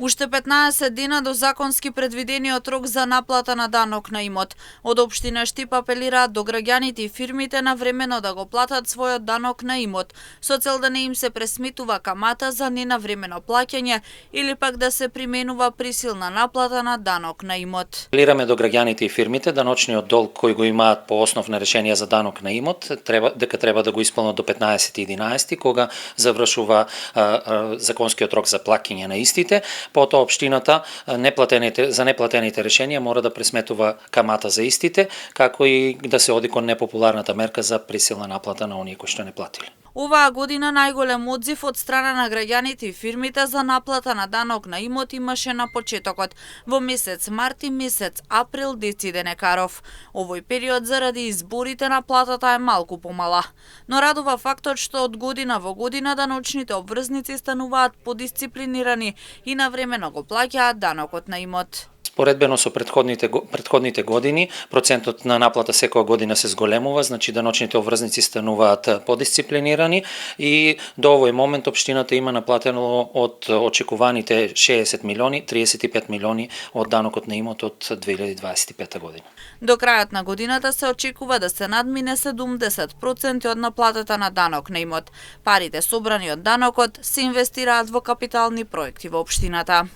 Уште 15 дена до законски предвидениот рок за наплата на данок на имот. Од општина Штип апелираат до граѓаните и фирмите навремено да го платат својот данок на имот, со цел да не им се пресметува камата за ненавремено плаќање или пак да се применува присилна наплата на данок на имот. Апелираме до граѓаните и фирмите да ночниот долг кој го имаат по основ на решение за данок на имот треба да го исполнат до 15.11 кога завршува законскиот рок за плаќање на истите. Потоа општината за неплатените решенија мора да пресметува камата за истите, како и да се оди кон непопуларната мерка за присилна наплата на оние кои што не платиле. Оваа година најголем одзив од страна на граѓаните и фирмите за наплата на данок на имот имаше на почетокот, во месец март и месец април Дециден Екаров. Овој период заради изборите наплатата е малку помала. Но радува фактот што од година во година даночните обврзници стануваат подисциплинирани и навремено го плаќаат данокот на имот. Споредбено со претходните години, процентот на наплата секоја година се зголемува, значи даночните обврзници стануваат подисциплинирани и до овој момент општината има наплатено од очекуваните 60 милиони, 35 милиони од данокот на имот од 2025 година. До крајот на годината се очекува да се надмине 70% од наплатата на данок на имот. Парите собрани од данокот се инвестираат во капитални проекти во општината.